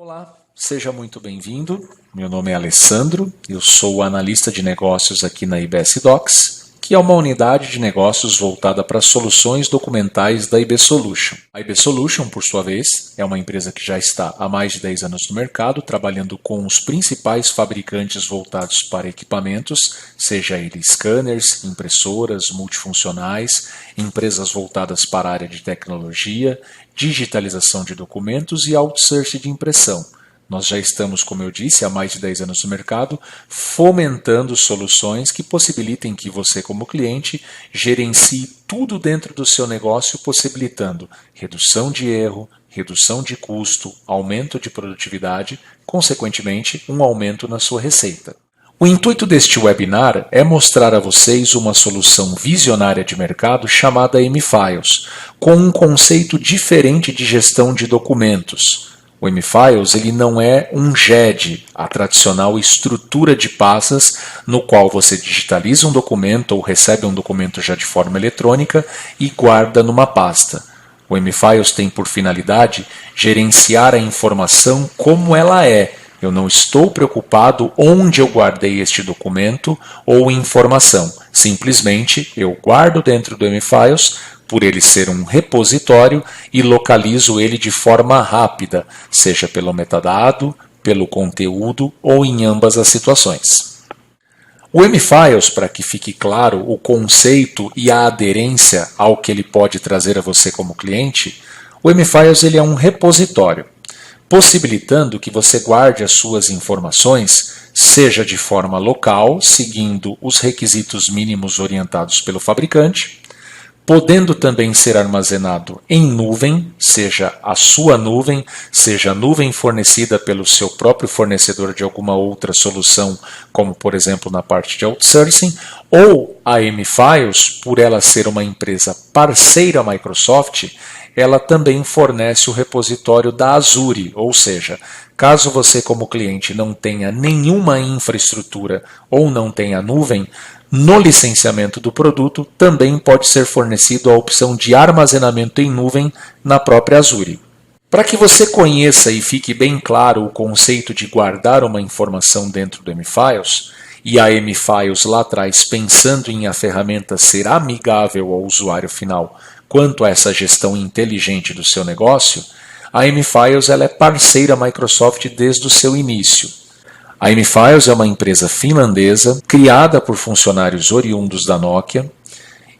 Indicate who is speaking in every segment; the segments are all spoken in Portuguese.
Speaker 1: Olá, seja muito bem-vindo. Meu nome é Alessandro, eu sou analista de negócios aqui na IBS Docs, que é uma unidade de negócios voltada para soluções documentais da IB Solution. A IB Solution, por sua vez, é uma empresa que já está há mais de 10 anos no mercado, trabalhando com os principais fabricantes voltados para equipamentos, seja eles scanners, impressoras, multifuncionais, empresas voltadas para a área de tecnologia, digitalização de documentos e outsourcing de impressão. Nós já estamos, como eu disse, há mais de 10 anos no mercado, fomentando soluções que possibilitem que você, como cliente, gerencie tudo dentro do seu negócio, possibilitando redução de erro, redução de custo, aumento de produtividade, consequentemente, um aumento na sua receita. O intuito deste webinar é mostrar a vocês uma solução visionária de mercado chamada M-Files, com um conceito diferente de gestão de documentos. O M-Files ele não é um GED, a tradicional estrutura de pastas no qual você digitaliza um documento ou recebe um documento já de forma eletrônica e guarda numa pasta. O M-Files tem por finalidade gerenciar a informação como ela é. Eu não estou preocupado onde eu guardei este documento ou informação. Simplesmente eu guardo dentro do M-Files, por ele ser um repositório, e localizo ele de forma rápida, seja pelo metadado, pelo conteúdo ou em ambas as situações. O M-Files, para que fique claro o conceito e a aderência ao que ele pode trazer a você como cliente, o M-Files ele é um repositório, possibilitando que você guarde as suas informações, seja de forma local, seguindo os requisitos mínimos orientados pelo fabricante, podendo também ser armazenado em nuvem, seja a sua nuvem, seja a nuvem fornecida pelo seu próprio fornecedor de alguma outra solução, como por exemplo na parte de outsourcing, ou a M-Files, por ela ser uma empresa parceira Microsoft, ela também fornece o repositório da Azure, ou seja, caso você como cliente não tenha nenhuma infraestrutura ou não tenha nuvem, no licenciamento do produto também pode ser fornecido a opção de armazenamento em nuvem na própria Azure. Para que você conheça e fique bem claro o conceito de guardar uma informação dentro do M-Files, e a M-Files lá atrás pensando em a ferramenta ser amigável ao usuário final quanto a essa gestão inteligente do seu negócio, a M-Files ela é parceira Microsoft desde o seu início. A M-Files é uma empresa finlandesa, criada por funcionários oriundos da Nokia,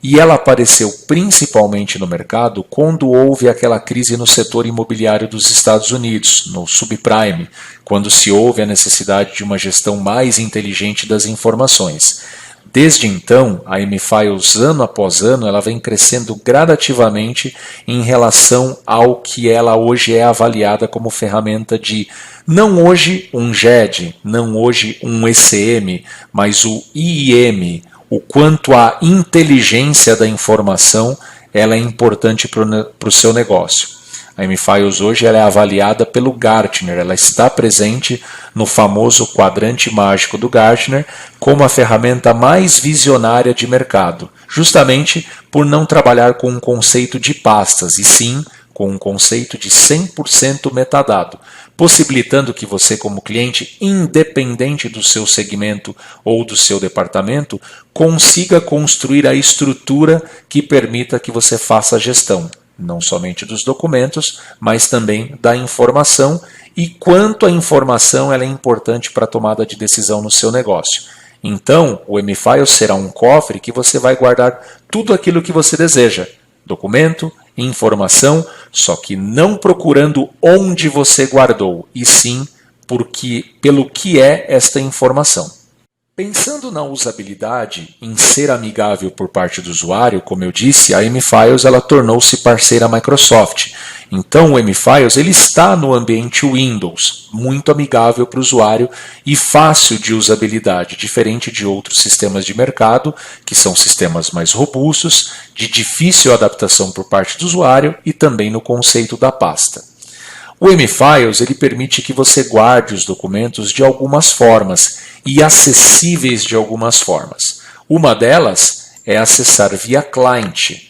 Speaker 1: e ela apareceu principalmente no mercado quando houve aquela crise no setor imobiliário dos Estados Unidos, no subprime, quando se houve a necessidade de uma gestão mais inteligente das informações. Desde então, a M-Files, ano após ano, ela vem crescendo gradativamente em relação ao que ela hoje é avaliada como ferramenta de, não hoje um GED, não hoje um ECM, mas o IIM, o quanto a inteligência da informação ela é importante para o seu negócio. A M-Files hoje ela é avaliada pelo Gartner, ela está presente no famoso quadrante mágico do Gartner como a ferramenta mais visionária de mercado, justamente por não trabalhar com um conceito de pastas, e sim com um conceito de 100% metadado, possibilitando que você como cliente, independente do seu segmento ou do seu departamento, consiga construir a estrutura que permita que você faça a gestão, não somente dos documentos, mas também da informação e quanto a informação ela é importante para a tomada de decisão no seu negócio. Então, o M-Files será um cofre que você vai guardar tudo aquilo que você deseja, documento, informação, só que não procurando onde você guardou, e sim pelo que é esta informação. Pensando na usabilidade, em ser amigável por parte do usuário, como eu disse, a M-Files ela tornou-se parceira Microsoft. Então o M-Files ele está no ambiente Windows, muito amigável para o usuário e fácil de usabilidade, diferente de outros sistemas de mercado, que são sistemas mais robustos, de difícil adaptação por parte do usuário e também no conceito da pasta. O M-Files ele permite que você guarde os documentos de algumas formas e acessíveis de algumas formas. Uma delas é acessar via client.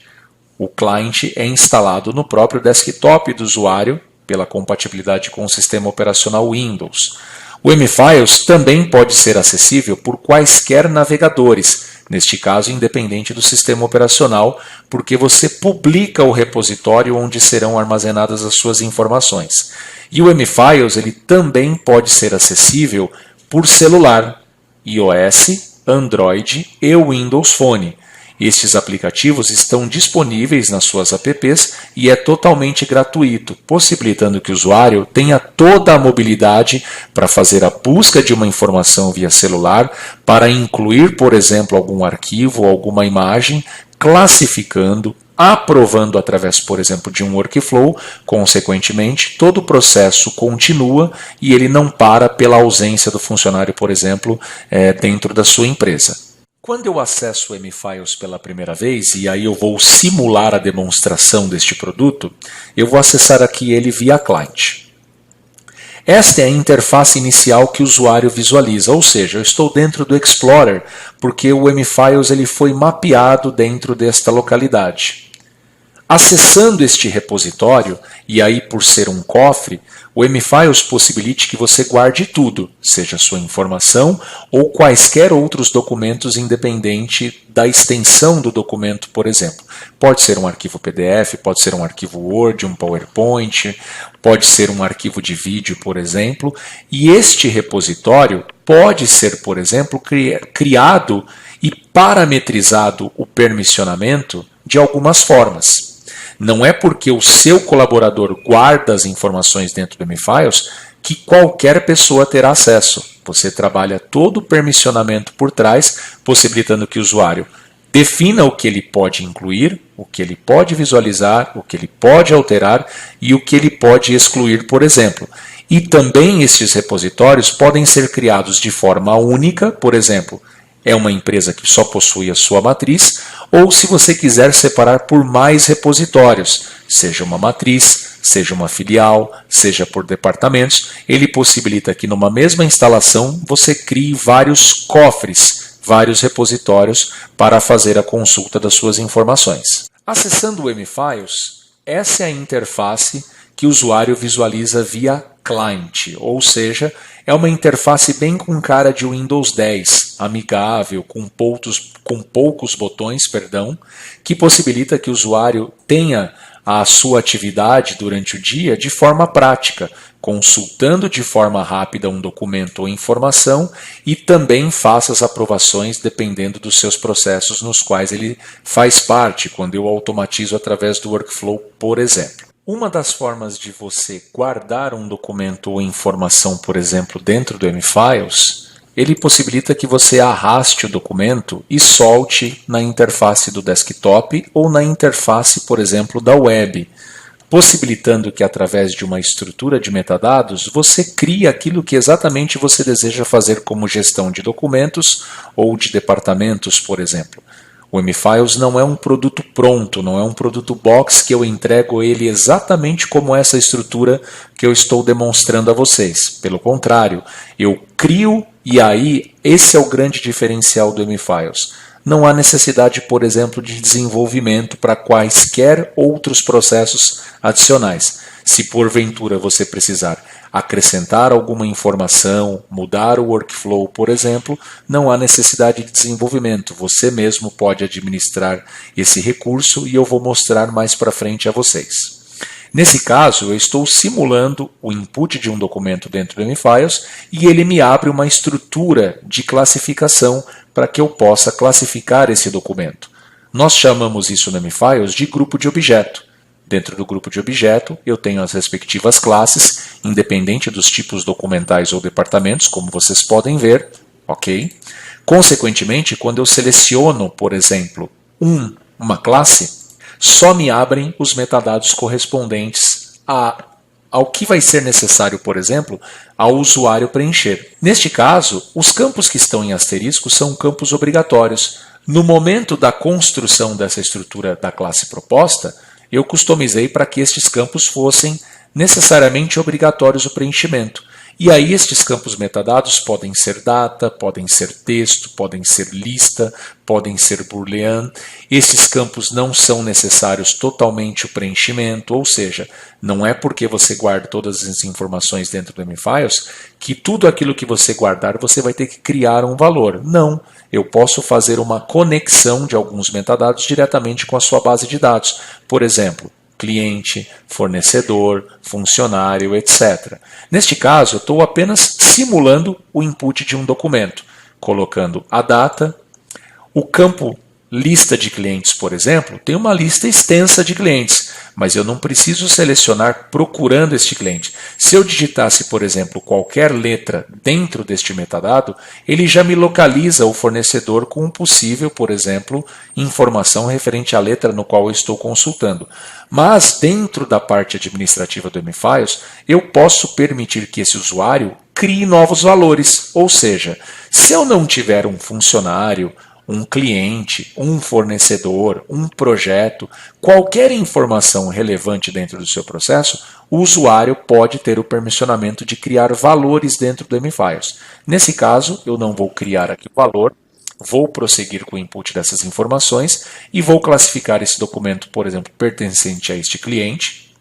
Speaker 1: O client é instalado no próprio desktop do usuário pela compatibilidade com o sistema operacional Windows. O M-Files também pode ser acessível por quaisquer navegadores, neste caso independente do sistema operacional, porque você publica o repositório onde serão armazenadas as suas informações. E o M-Files ele também pode ser acessível por celular, iOS, Android e Windows Phone. Estes aplicativos estão disponíveis nas suas apps e é totalmente gratuito, possibilitando que o usuário tenha toda a mobilidade para fazer a busca de uma informação via celular, para incluir, por exemplo, algum arquivo ou alguma imagem, classificando, aprovando através, por exemplo, de um workflow. Consequentemente, todo o processo continua e ele não para pela ausência do funcionário, por exemplo, dentro da sua empresa. Quando eu acesso o M-Files pela primeira vez, e aí eu vou simular a demonstração deste produto, eu vou acessar aqui ele via client. Esta é a interface inicial que o usuário visualiza, ou seja, eu estou dentro do Explorer, porque o M-Files ele foi mapeado dentro desta localidade. Acessando este repositório, e aí por ser um cofre, o M-Files possibilita que você guarde tudo, seja sua informação ou quaisquer outros documentos independente da extensão do documento, por exemplo. Pode ser um arquivo PDF, pode ser um arquivo Word, um PowerPoint, pode ser um arquivo de vídeo, por exemplo, e este repositório pode ser, por exemplo, criado e parametrizado o permissionamento de algumas formas. Não é porque o seu colaborador guarda as informações dentro do M-Files que qualquer pessoa terá acesso. Você trabalha todo o permissionamento por trás, possibilitando que o usuário defina o que ele pode incluir, o que ele pode visualizar, o que ele pode alterar e o que ele pode excluir, por exemplo. E também esses repositórios podem ser criados de forma única, por exemplo, é uma empresa que só possui a sua matriz, ou se você quiser separar por mais repositórios, seja uma matriz, seja uma filial, seja por departamentos, ele possibilita que numa mesma instalação você crie vários cofres, vários repositórios para fazer a consulta das suas informações. Acessando o M-Files, essa é a interface que o usuário visualiza via client, ou seja, é uma interface bem com cara de Windows 10, amigável, com poucos botões, que possibilita que o usuário tenha a sua atividade durante o dia de forma prática, consultando de forma rápida um documento ou informação e também faça as aprovações dependendo dos seus processos nos quais ele faz parte, quando eu automatizo através do workflow, por exemplo. Uma das formas de você guardar um documento ou informação, por exemplo, dentro do M-Files, ele possibilita que você arraste o documento e solte na interface do desktop ou na interface, por exemplo, da web, possibilitando que através de uma estrutura de metadados você crie aquilo que exatamente você deseja fazer como gestão de documentos ou de departamentos, por exemplo. O M-Files não é um produto pronto, não é um produto box que eu entrego ele exatamente como essa estrutura que eu estou demonstrando a vocês. Pelo contrário, eu crio e aí esse é o grande diferencial do M-Files. Não há necessidade, por exemplo, de desenvolvimento para quaisquer outros processos adicionais. Se porventura você precisar acrescentar alguma informação, mudar o workflow, por exemplo, não há necessidade de desenvolvimento. Você mesmo pode administrar esse recurso e eu vou mostrar mais para frente a vocês. Nesse caso, eu estou simulando o input de um documento dentro do M-Files e ele me abre uma estrutura de classificação para que eu possa classificar esse documento. Nós chamamos isso no M-Files de grupo de objeto. Dentro do grupo de objeto, eu tenho as respectivas classes, independente dos tipos documentais ou departamentos, como vocês podem ver, ok? Consequentemente, quando eu seleciono, por exemplo, uma classe, só me abrem os metadados correspondentes ao que vai ser necessário, por exemplo, ao usuário preencher. Neste caso, os campos que estão em asterisco são campos obrigatórios. No momento da construção dessa estrutura da classe proposta, eu customizei para que estes campos fossem necessariamente obrigatórios o preenchimento. E aí estes campos metadados podem ser data, podem ser texto, podem ser lista, podem ser boolean. Esses campos não são necessários totalmente o preenchimento, ou seja, não é porque você guarda todas as informações dentro do MFiles que tudo aquilo que você guardar você vai ter que criar um valor. Não, eu posso fazer uma conexão de alguns metadados diretamente com a sua base de dados. Por exemplo, cliente, fornecedor, funcionário, etc. Neste caso, eu estou apenas simulando o input de um documento, colocando a data. O campo lista de clientes, por exemplo, tem uma lista extensa de clientes, mas eu não preciso selecionar procurando este cliente. Se eu digitasse, por exemplo, qualquer letra dentro deste metadado, ele já me localiza o fornecedor com um possível, por exemplo, informação referente à letra no qual eu estou consultando. Mas dentro da parte administrativa do MFiles, eu posso permitir que esse usuário crie novos valores, ou seja, se eu não tiver um funcionário, um cliente, um fornecedor, um projeto, qualquer informação relevante dentro do seu processo, o usuário pode ter o permissionamento de criar valores dentro do MFiles. Nesse caso, eu não vou criar aqui o valor, vou prosseguir com o input dessas informações e vou classificar esse documento, por exemplo, pertencente a este cliente,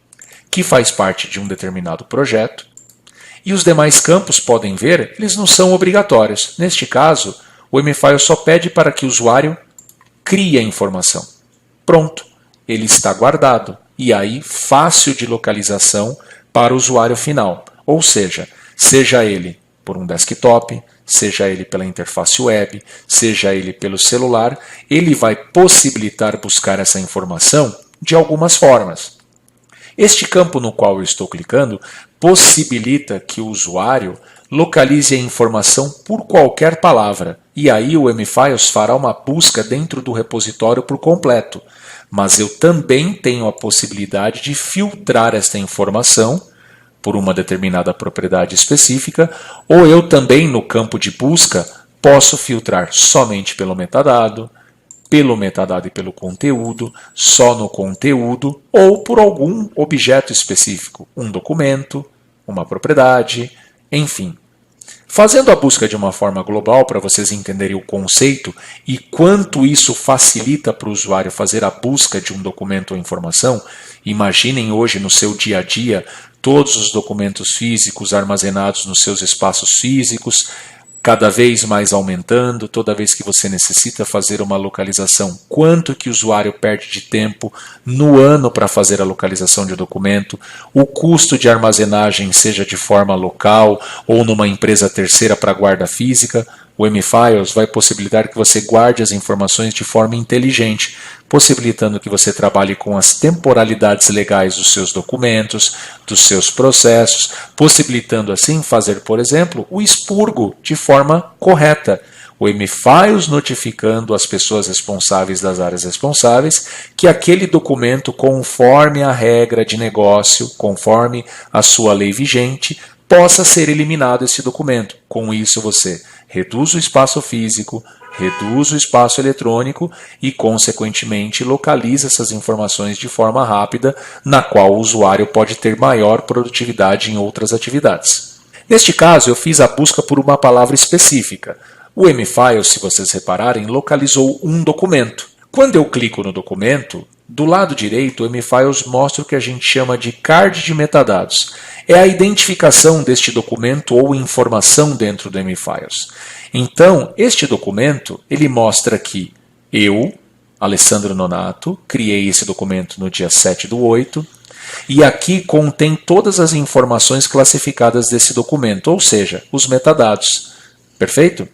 Speaker 1: que faz parte de um determinado projeto. E os demais campos, podem ver, eles não são obrigatórios. Neste caso, o MFiles só pede para que o usuário crie a informação. Pronto, ele está guardado. E aí, fácil de localização para o usuário final. Ou seja ele por um desktop, seja ele pela interface web, seja ele pelo celular, ele vai possibilitar buscar essa informação de algumas formas. Este campo no qual eu estou clicando possibilita que o usuário localize a informação por qualquer palavra, e aí o MFiles fará uma busca dentro do repositório por completo. Mas eu também tenho a possibilidade de filtrar esta informação por uma determinada propriedade específica, ou eu também, no campo de busca, posso filtrar somente pelo metadado e pelo conteúdo, só no conteúdo, ou por algum objeto específico, um documento, uma propriedade, enfim. Fazendo a busca de uma forma global, para vocês entenderem o conceito e quanto isso facilita para o usuário fazer a busca de um documento ou informação, imaginem hoje no seu dia a dia todos os documentos físicos armazenados nos seus espaços físicos, cada vez mais aumentando, toda vez que você necessita fazer uma localização, quanto que o usuário perde de tempo no ano para fazer a localização de documento, o custo de armazenagem, seja de forma local ou numa empresa terceira para guarda física. O MFiles vai possibilitar que você guarde as informações de forma inteligente, possibilitando que você trabalhe com as temporalidades legais dos seus documentos, dos seus processos, possibilitando assim fazer, por exemplo, o expurgo de forma correta. O MFiles notificando as pessoas responsáveis das áreas responsáveis que aquele documento, conforme a regra de negócio, conforme a sua lei vigente, possa ser eliminado esse documento. Com isso você reduz o espaço físico, reduz o espaço eletrônico e, consequentemente, localiza essas informações de forma rápida, na qual o usuário pode ter maior produtividade em outras atividades. Neste caso, eu fiz a busca por uma palavra específica. O MFiles, se vocês repararem, localizou um documento. Quando eu clico no documento, do lado direito, o MFiles mostra o que a gente chama de card de metadados. É a identificação deste documento ou informação dentro do MFiles. Então, este documento, ele mostra que eu, Alessandro Nonato, criei esse documento no dia 7/8, e aqui contém todas as informações classificadas desse documento, ou seja, os metadados. Perfeito?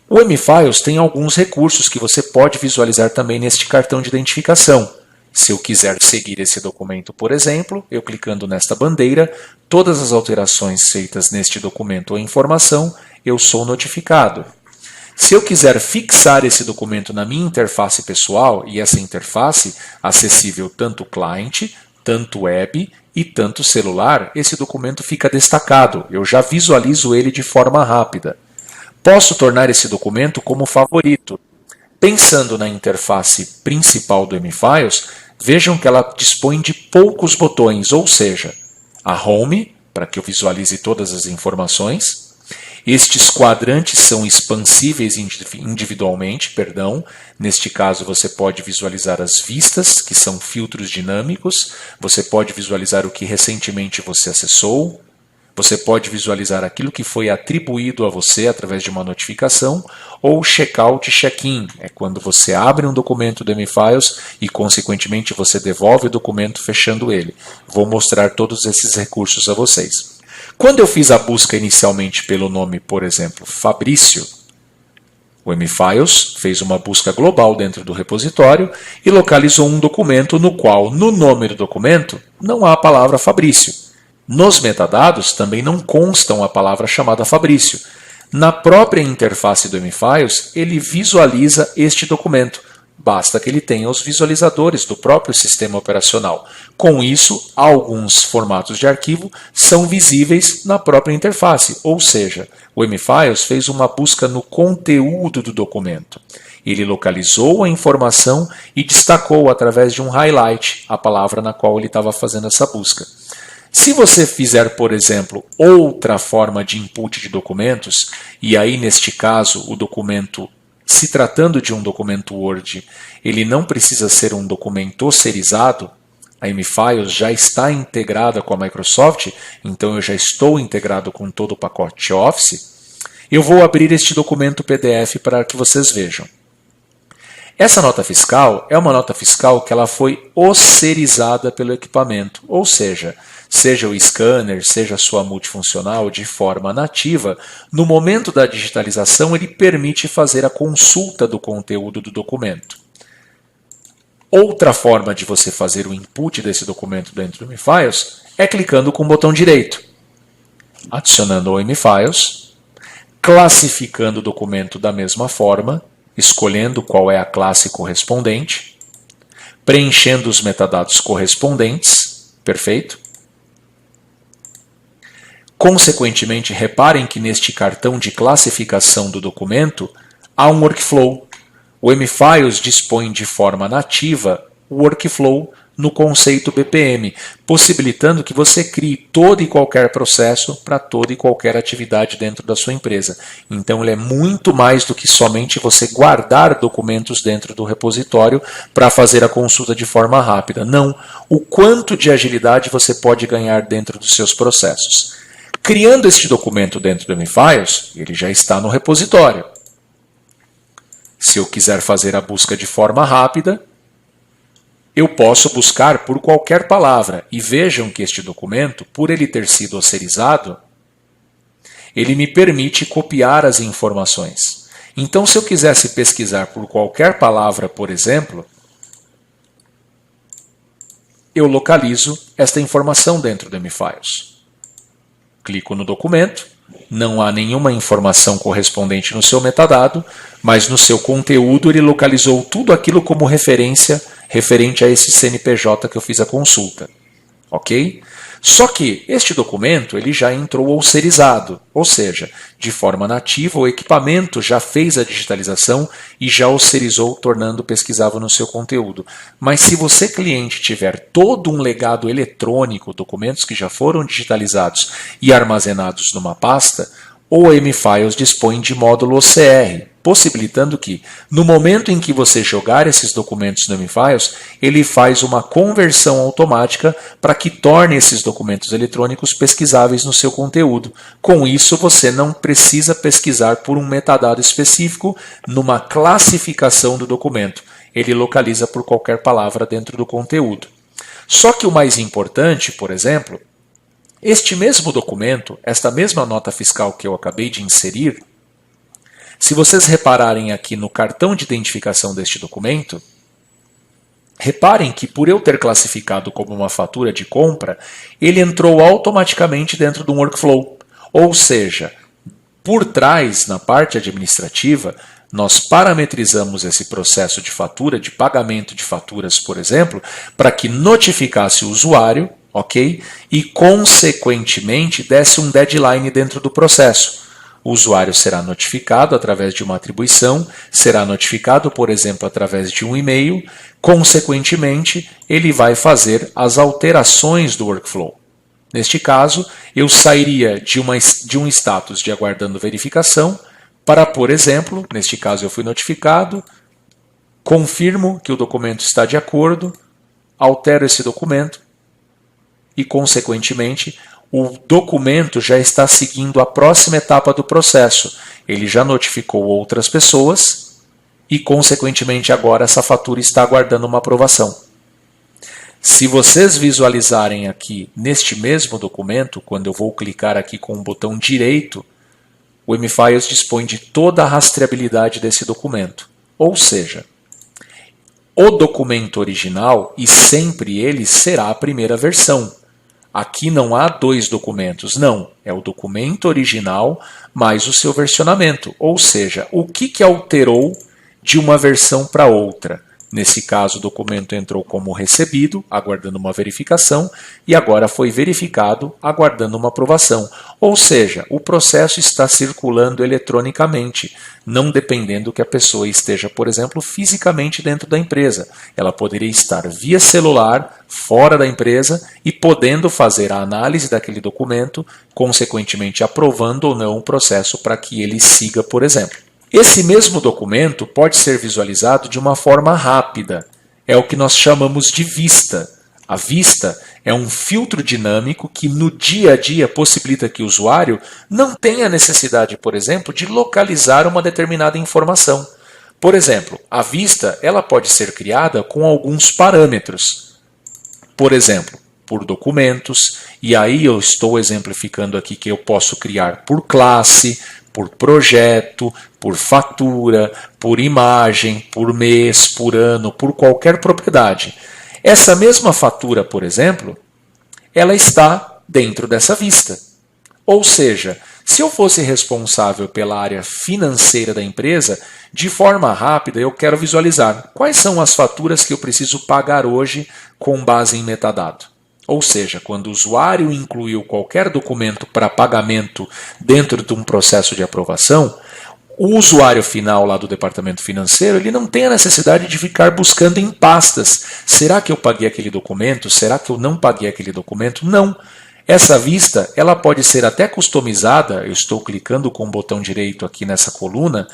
Speaker 1: O MFiles tem alguns recursos que você pode visualizar também neste cartão de identificação. Se eu quiser seguir esse documento, por exemplo, eu clicando nesta bandeira, todas as alterações feitas neste documento ou informação, eu sou notificado. Se eu quiser fixar esse documento na minha interface pessoal, e essa interface acessível tanto cliente, tanto web e tanto celular, esse documento fica destacado, eu já visualizo ele de forma rápida. Posso tornar esse documento como favorito. Pensando na interface principal do MFiles, vejam que ela dispõe de poucos botões, ou seja, a Home para que eu visualize todas as informações. Estes quadrantes são expansíveis individualmente, Neste caso, você pode visualizar as vistas, que são filtros dinâmicos. Você pode visualizar o que recentemente você acessou. Você pode visualizar aquilo que foi atribuído a você através de uma notificação. Ou checkout e check-in, é quando você abre um documento do M-Files e, consequentemente, você devolve o documento fechando ele. Vou mostrar todos esses recursos a vocês. Quando eu fiz a busca inicialmente pelo nome, por exemplo, Fabrício, o M-Files fez uma busca global dentro do repositório e localizou um documento no qual, no nome do documento, não há a palavra Fabrício. Nos metadados também não constam a palavra chamada Fabrício. Na própria interface do M-Files, ele visualiza este documento. Basta que ele tenha os visualizadores do próprio sistema operacional. Com isso, alguns formatos de arquivo são visíveis na própria interface, ou seja, o M-Files fez uma busca no conteúdo do documento. Ele localizou a informação e destacou através de um highlight a palavra na qual ele estava fazendo essa busca. Se você fizer, por exemplo, outra forma de input de documentos, e aí neste caso o documento, se tratando de um documento Word, ele não precisa ser um documento osserizado, a M-Files já está integrada com a Microsoft, então eu já estou integrado com todo o pacote Office, eu vou abrir este documento PDF para que vocês vejam. Essa nota fiscal é uma nota fiscal que ela foi osserizada pelo equipamento, ou seja o scanner, seja a sua multifuncional de forma nativa, no momento da digitalização ele permite fazer a consulta do conteúdo do documento. Outra forma de você fazer o input desse documento dentro do M-Files é clicando com o botão direito, adicionando ao M-Files, classificando o documento da mesma forma, escolhendo qual é a classe correspondente, preenchendo os metadados correspondentes, perfeito? Consequentemente, reparem que neste cartão de classificação do documento há um workflow. O M-Files dispõe de forma nativa o workflow no conceito BPM, possibilitando que você crie todo e qualquer processo para toda e qualquer atividade dentro da sua empresa. Então, ele é muito mais do que somente você guardar documentos dentro do repositório para fazer a consulta de forma rápida. Não, o quanto de agilidade você pode ganhar dentro dos seus processos. Criando este documento dentro do M-Files, ele já está no repositório. Se eu quiser fazer a busca de forma rápida, eu posso buscar por qualquer palavra. E vejam que este documento, por ele ter sido osserizado, ele me permite copiar as informações. Então, se eu quisesse pesquisar por qualquer palavra, por exemplo, eu localizo esta informação dentro do M-Files. Clico no documento, não há nenhuma informação correspondente no seu metadado, mas no seu conteúdo ele localizou tudo aquilo como referência referente a esse CNPJ que eu fiz a consulta. Ok? Só que este documento ele já entrou osserizado, ou seja, de forma nativa o equipamento já fez a digitalização e já osserizou, tornando pesquisável no seu conteúdo. Mas se você, cliente, tiver todo um legado eletrônico, documentos que já foram digitalizados e armazenados numa pasta, o M-Files dispõe de módulo OCR, possibilitando que, no momento em que você jogar esses documentos no M-Files, ele faz uma conversão automática para que torne esses documentos eletrônicos pesquisáveis no seu conteúdo. Com isso, você não precisa pesquisar por um metadado específico numa classificação do documento. Ele localiza por qualquer palavra dentro do conteúdo. Só que o mais importante, por exemplo, este mesmo documento, esta mesma nota fiscal que eu acabei de inserir, se vocês repararem aqui no cartão de identificação deste documento, reparem que por eu ter classificado como uma fatura de compra, ele entrou automaticamente dentro de um workflow. Ou seja, por trás, na parte administrativa, nós parametrizamos esse processo de fatura, de pagamento de faturas, por exemplo, para que notificasse o usuário, ok? E, consequentemente, desse um deadline dentro do processo. O usuário será notificado através de uma atribuição, será notificado, por exemplo, através de um e-mail, consequentemente, ele vai fazer as alterações do workflow. Neste caso, eu sairia de um status de aguardando verificação para, por exemplo, neste caso eu fui notificado, confirmo que o documento está de acordo, altero esse documento e, consequentemente, o documento já está seguindo a próxima etapa do processo. Ele já notificou outras pessoas e, consequentemente, agora essa fatura está aguardando uma aprovação. Se vocês visualizarem aqui neste mesmo documento, quando eu vou clicar aqui com o botão direito, o M-Files dispõe de toda a rastreabilidade desse documento. Ou seja, o documento original, e sempre ele, será a primeira versão. Aqui não há dois documentos, não. É o documento original mais o seu versionamento. Ou seja, o que alterou de uma versão para outra? Nesse caso, o documento entrou como recebido, aguardando uma verificação, e agora foi verificado, aguardando uma aprovação. Ou seja, o processo está circulando eletronicamente, não dependendo que a pessoa esteja, por exemplo, fisicamente dentro da empresa. Ela poderia estar via celular, fora da empresa, e podendo fazer a análise daquele documento, consequentemente aprovando ou não o processo para que ele siga, por exemplo. Esse mesmo documento pode ser visualizado de uma forma rápida. É o que nós chamamos de vista. A vista é um filtro dinâmico que no dia a dia possibilita que o usuário não tenha necessidade, por exemplo, de localizar uma determinada informação. Por exemplo, a vista ela pode ser criada com alguns parâmetros. Por exemplo, por documentos, e aí eu estou exemplificando aqui que eu posso criar por classe, por projeto, por fatura, por imagem, por mês, por ano, por qualquer propriedade. Essa mesma fatura, por exemplo, ela está dentro dessa vista. Ou seja, se eu fosse responsável pela área financeira da empresa, de forma rápida eu quero visualizar quais são as faturas que eu preciso pagar hoje com base em metadado. Ou seja, quando o usuário incluiu qualquer documento para pagamento dentro de um processo de aprovação, o usuário final lá do departamento financeiro ele não tem a necessidade de ficar buscando em pastas. Será que eu paguei aquele documento? Será que eu não paguei aquele documento? Não. Essa vista ela pode ser até customizada, eu estou clicando com o botão direito aqui nessa coluna,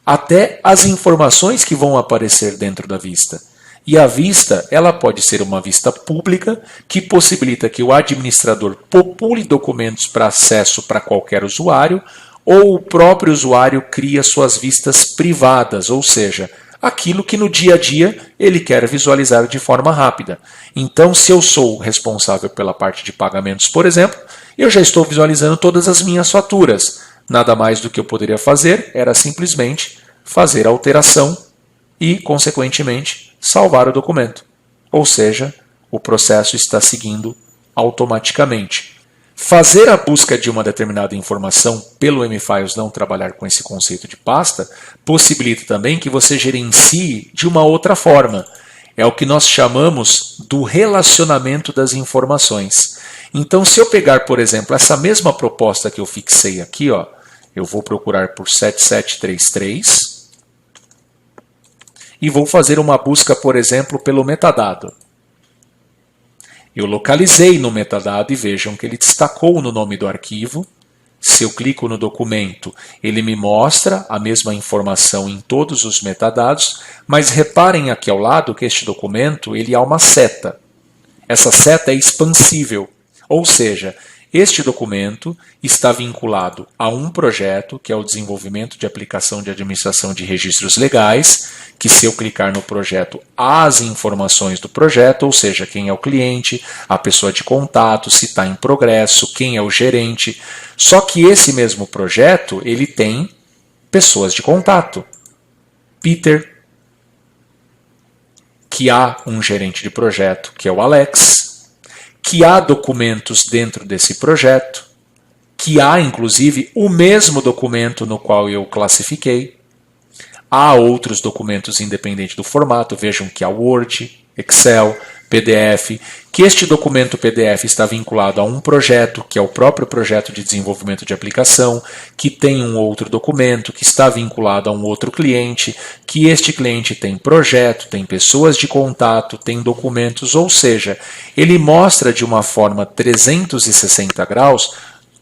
Speaker 1: até as informações que vão aparecer dentro da vista. E a vista, ela pode ser uma vista pública, que possibilita que o administrador popule documentos para acesso para qualquer usuário, ou o próprio usuário cria suas vistas privadas, ou seja, aquilo que no dia a dia ele quer visualizar de forma rápida. Então, se eu sou responsável pela parte de pagamentos, por exemplo, eu já estou visualizando todas as minhas faturas. Nada mais do que eu poderia fazer era simplesmente fazer a alteração e, consequentemente, salvar o documento. Ou seja, o processo está seguindo automaticamente. Fazer a busca de uma determinada informação pelo M-Files não trabalhar com esse conceito de pasta possibilita também que você gerencie de uma outra forma. É o que nós chamamos do relacionamento das informações. Então, se eu pegar, por exemplo, essa mesma proposta que eu fixei aqui, ó, eu vou procurar por 7733 e vou fazer uma busca, por exemplo, pelo metadado. Eu localizei no metadado e vejam que ele destacou no nome do arquivo. Se eu clico no documento, ele me mostra a mesma informação em todos os metadados, mas reparem aqui ao lado que este documento ele há uma seta. Essa seta é expansível, ou seja, este documento está vinculado a um projeto, que é o desenvolvimento de aplicação de administração de registros legais, que se eu clicar no projeto, as informações do projeto, ou seja, quem é o cliente, a pessoa de contato, se está em progresso, quem é o gerente. Só que esse mesmo projeto, ele tem pessoas de contato. Peter, que há um gerente de projeto, que é o Alex, que há documentos dentro desse projeto, que há, inclusive, o mesmo documento no qual eu classifiquei. Há outros documentos independentes do formato, vejam que há Word, Excel, PDF, que este documento PDF está vinculado a um projeto, que é o próprio projeto de desenvolvimento de aplicação, que tem um outro documento, que está vinculado a um outro cliente, que este cliente tem projeto, tem pessoas de contato, tem documentos, ou seja, ele mostra de uma forma 360 graus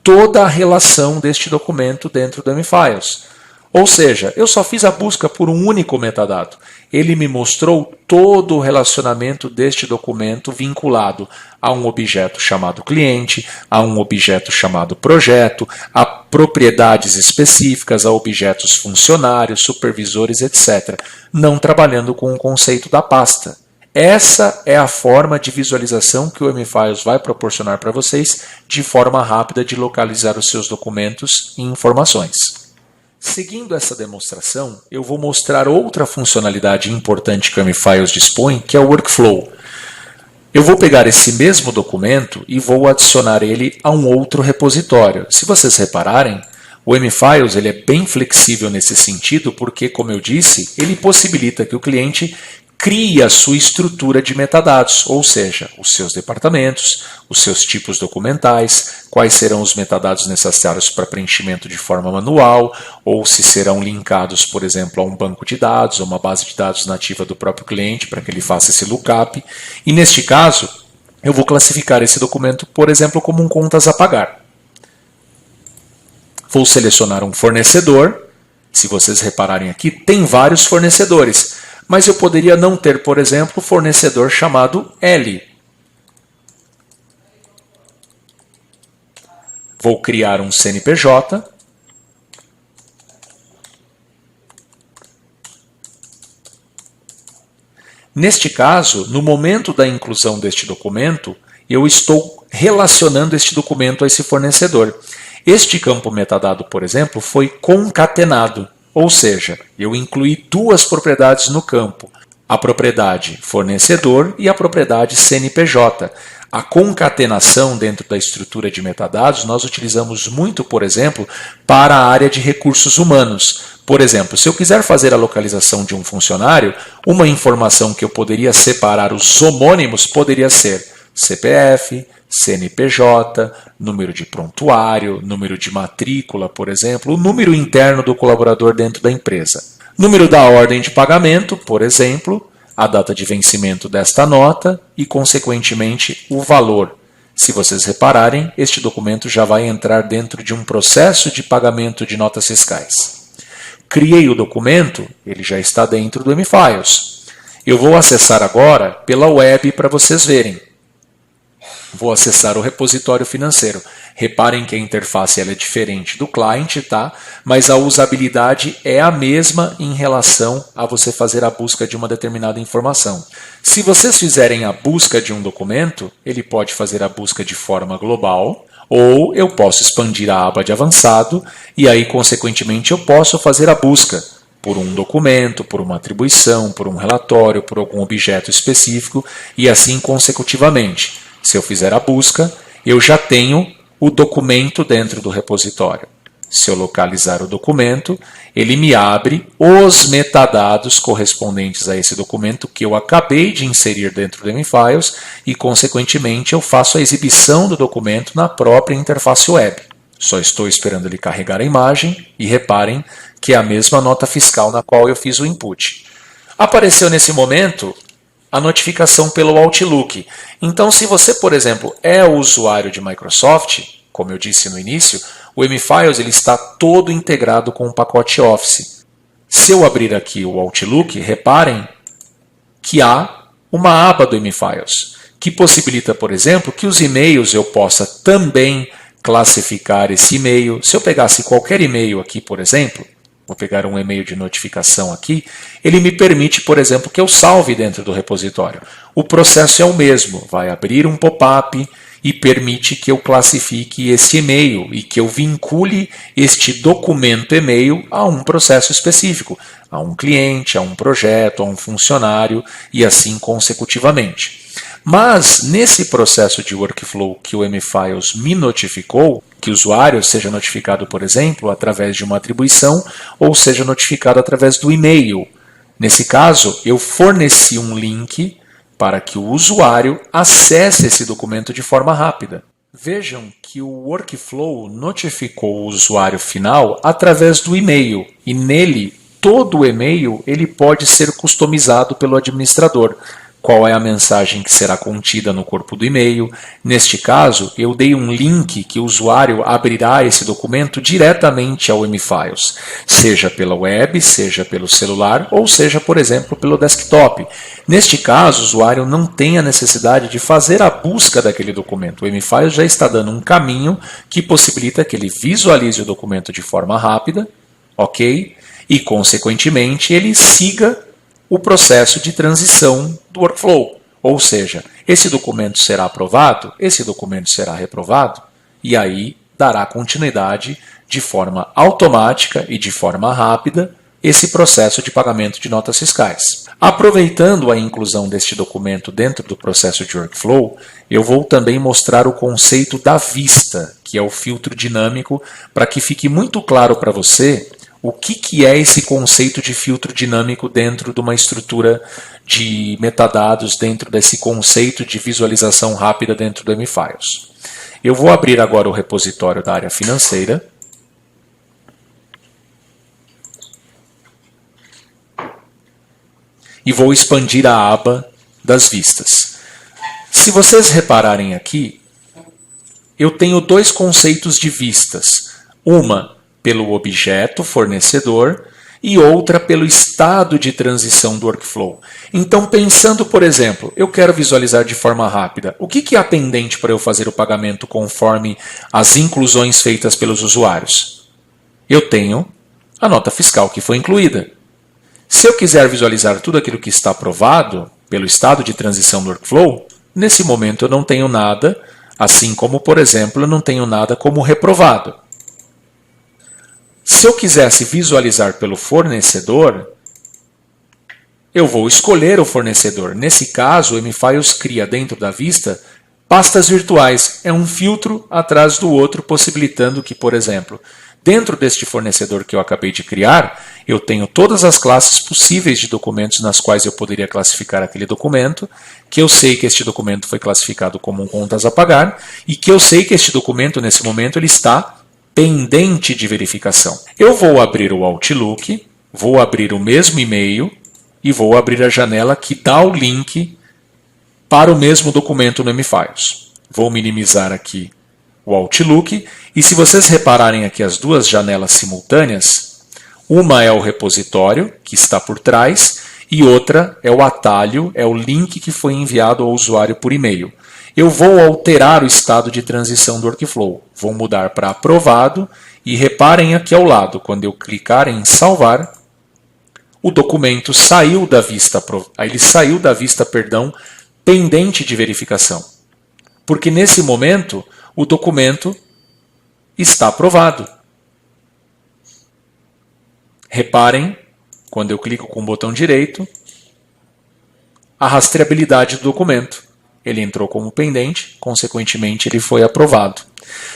Speaker 1: toda a relação deste documento dentro do M-Files. Ou seja, eu só fiz a busca por um único metadado. Ele me mostrou todo o relacionamento deste documento vinculado a um objeto chamado cliente, a um objeto chamado projeto, a propriedades específicas, a objetos funcionários, supervisores, etc., não trabalhando com o conceito da pasta. Essa é a forma de visualização que o M-Files vai proporcionar para vocês de forma rápida de localizar os seus documentos e informações. Seguindo essa demonstração, eu vou mostrar outra funcionalidade importante que o M-Files dispõe, que é o Workflow. Eu vou pegar esse mesmo documento e vou adicionar ele a um outro repositório. Se vocês repararem, o M-Files ele é bem flexível nesse sentido porque, como eu disse, ele possibilita que o cliente crie a sua estrutura de metadados, ou seja, os seus departamentos, os seus tipos documentais, quais serão os metadados necessários para preenchimento de forma manual, ou se serão linkados, por exemplo, a um banco de dados, ou uma base de dados nativa do próprio cliente, para que ele faça esse lookup. E neste caso, eu vou classificar esse documento, por exemplo, como um contas a pagar. Vou selecionar um fornecedor. Se vocês repararem aqui, tem vários fornecedores. Mas eu poderia não ter, por exemplo, fornecedor chamado L. Vou criar um CNPJ. Neste caso, no momento da inclusão deste documento, eu estou relacionando este documento a esse fornecedor. Este campo metadado, por exemplo, foi concatenado. Ou seja, eu incluí duas propriedades no campo, a propriedade fornecedor e a propriedade CNPJ. A concatenação dentro da estrutura de metadados nós utilizamos muito, por exemplo, para a área de recursos humanos. Por exemplo, se eu quiser fazer a localização de um funcionário, uma informação que eu poderia separar os homônimos poderia ser CPF, CNPJ, número de prontuário, número de matrícula, por exemplo, o número interno do colaborador dentro da empresa. Número da ordem de pagamento, por exemplo, a data de vencimento desta nota e, consequentemente, o valor. Se vocês repararem, este documento já vai entrar dentro de um processo de pagamento de notas fiscais. Criei o documento, ele já está dentro do M-Files. Eu vou acessar agora pela web para vocês verem. Vou acessar o repositório financeiro. Reparem que a interface ela é diferente do client, tá? Mas a usabilidade é a mesma em relação a você fazer a busca de uma determinada informação. Se vocês fizerem a busca de um documento, ele pode fazer a busca de forma global, ou eu posso expandir a aba de avançado e aí, consequentemente, eu posso fazer a busca por um documento, por uma atribuição, por um relatório, por algum objeto específico e assim consecutivamente. Se eu fizer a busca, eu já tenho o documento dentro do repositório. Se eu localizar o documento, ele me abre os metadados correspondentes a esse documento que eu acabei de inserir dentro do M-Files e, consequentemente, eu faço a exibição do documento na própria interface web. Só estou esperando ele carregar a imagem e reparem que é a mesma nota fiscal na qual eu fiz o input. Apareceu nesse momento a notificação pelo Outlook. Então, se você, por exemplo, é o usuário de Microsoft, como eu disse no início, o M-Files ele está todo integrado com o pacote Office. Se eu abrir aqui o Outlook, reparem que há uma aba do M-Files, que possibilita, por exemplo, que os e-mails eu possa também classificar esse e-mail. Se eu pegasse qualquer e-mail aqui, por exemplo, vou pegar um e-mail de notificação aqui, ele me permite, por exemplo, que eu salve dentro do repositório. O processo é o mesmo, vai abrir um pop-up e permite que eu classifique esse e-mail e que eu vincule este documento e-mail a um processo específico, a um cliente, a um projeto, a um funcionário e assim consecutivamente. Mas, nesse processo de workflow que o M-Files me notificou, que o usuário seja notificado, por exemplo, através de uma atribuição ou seja notificado através do e-mail. Nesse caso, eu forneci um link para que o usuário acesse esse documento de forma rápida. Vejam que o workflow notificou o usuário final através do e-mail e nele todo o e-mail ele pode ser customizado pelo administrador. Qual é a mensagem que será contida no corpo do e-mail? Neste caso, eu dei um link que o usuário abrirá esse documento diretamente ao M-Files, seja pela web, seja pelo celular ou seja, por exemplo, pelo desktop. Neste caso, o usuário não tem a necessidade de fazer a busca daquele documento. O M-Files já está dando um caminho que possibilita que ele visualize o documento de forma rápida, ok? E, consequentemente, ele siga o processo de transição do workflow. Ou seja, esse documento será aprovado, esse documento será reprovado, e aí dará continuidade de forma automática e de forma rápida esse processo de pagamento de notas fiscais. Aproveitando a inclusão deste documento dentro do processo de workflow, eu vou também mostrar o conceito da vista, que é o filtro dinâmico, para que fique muito claro para você o que é esse conceito de filtro dinâmico dentro de uma estrutura de metadados, dentro desse conceito de visualização rápida dentro do M-Files. Eu vou abrir agora o repositório da área financeira. E vou expandir a aba das vistas. Se vocês repararem aqui, eu tenho dois conceitos de vistas. Uma pelo objeto fornecedor e outra pelo estado de transição do workflow. Então, pensando, por exemplo, eu quero visualizar de forma rápida, o que há pendente para eu fazer o pagamento conforme as inclusões feitas pelos usuários? Eu tenho a nota fiscal que foi incluída. Se eu quiser visualizar tudo aquilo que está aprovado pelo estado de transição do workflow, nesse momento eu não tenho nada, assim como, por exemplo, eu não tenho nada como reprovado. Se eu quisesse visualizar pelo fornecedor, eu vou escolher o fornecedor. Nesse caso, o M-Files cria dentro da vista pastas virtuais. É um filtro atrás do outro, possibilitando que, por exemplo, dentro deste fornecedor que eu acabei de criar, eu tenho todas as classes possíveis de documentos nas quais eu poderia classificar aquele documento, que eu sei que este documento foi classificado como contas a pagar e que eu sei que este documento, nesse momento, ele está pendente de verificação. Eu vou abrir o Outlook, vou abrir o mesmo e-mail e vou abrir a janela que dá o link para o mesmo documento no M-Files. Vou minimizar aqui o Outlook e se vocês repararem aqui as duas janelas simultâneas, uma é o repositório que está por trás e outra é o atalho, é o link que foi enviado ao usuário por e-mail. Eu vou alterar o estado de transição do workflow. Vou mudar para aprovado e reparem aqui ao lado, quando eu clicar em salvar, o documento saiu da vista, pendente de verificação. Porque nesse momento o documento está aprovado. Reparem, quando eu clico com o botão direito, a rastreabilidade do documento. Ele entrou como pendente, consequentemente ele foi aprovado.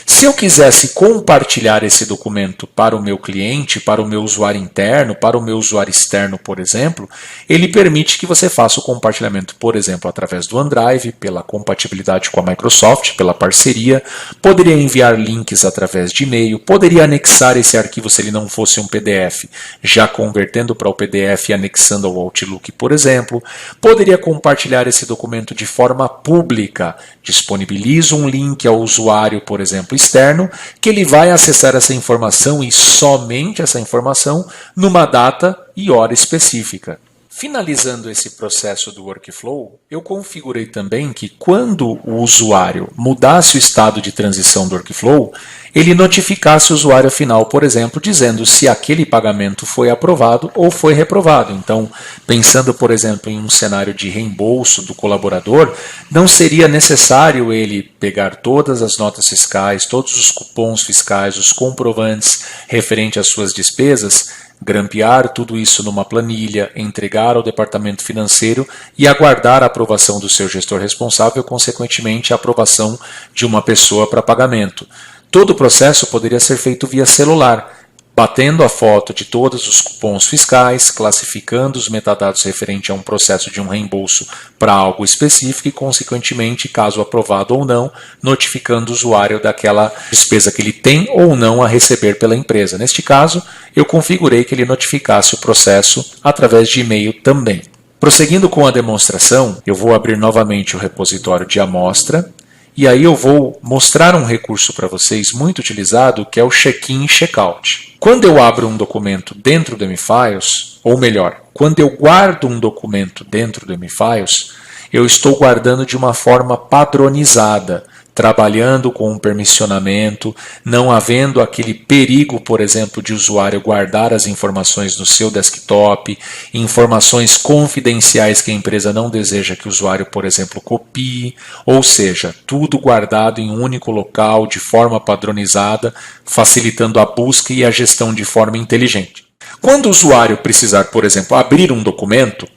Speaker 1: Se eu quisesse compartilhar esse documento para o meu cliente, para o meu usuário interno, para o meu usuário externo, por exemplo, ele permite que você faça o compartilhamento, por exemplo, através do OneDrive, pela compatibilidade com a Microsoft, pela parceria, poderia enviar links através de e-mail, poderia anexar esse arquivo se ele não fosse um PDF, já convertendo para o PDF e anexando ao Outlook, por exemplo, poderia compartilhar esse documento de forma pública, disponibiliza um link ao usuário, por exemplo, externo, que ele vai acessar essa informação e somente essa informação numa data e hora específica. Finalizando esse processo do workflow, eu configurei também que quando o usuário mudasse o estado de transição do workflow, ele notificasse o usuário final, por exemplo, dizendo se aquele pagamento foi aprovado ou foi reprovado. Então, pensando, por exemplo, em um cenário de reembolso do colaborador, não seria necessário ele pegar todas as notas fiscais, todos os cupons fiscais, os comprovantes referentes às suas despesas, grampear tudo isso numa planilha, entregar ao departamento financeiro e aguardar a aprovação do seu gestor responsável, consequentemente a aprovação de uma pessoa para pagamento. Todo o processo poderia ser feito via celular. batendo a foto de todos os cupons fiscais, classificando os metadados referentes a um processo de um reembolso para algo específico e, consequentemente, caso aprovado ou não, notificando o usuário daquela despesa que ele tem ou não a receber pela empresa. Neste caso, eu configurei que ele notificasse o processo através de e-mail também. Prosseguindo com a demonstração, eu vou abrir novamente o repositório de amostra e aí eu vou mostrar um recurso para vocês muito utilizado, que é o check-in e check-out. Quando eu abro um documento dentro do MFiles, ou melhor, quando eu guardo um documento dentro do MFiles, eu estou guardando de uma forma padronizada, trabalhando com um permissionamento, não havendo aquele perigo, por exemplo, de usuário guardar as informações no seu desktop, informações confidenciais que a empresa não deseja que o usuário, por exemplo, copie, ou seja, tudo guardado em um único local, de forma padronizada, facilitando a busca e a gestão de forma inteligente. Quando o usuário precisar, por exemplo, abrir um documento,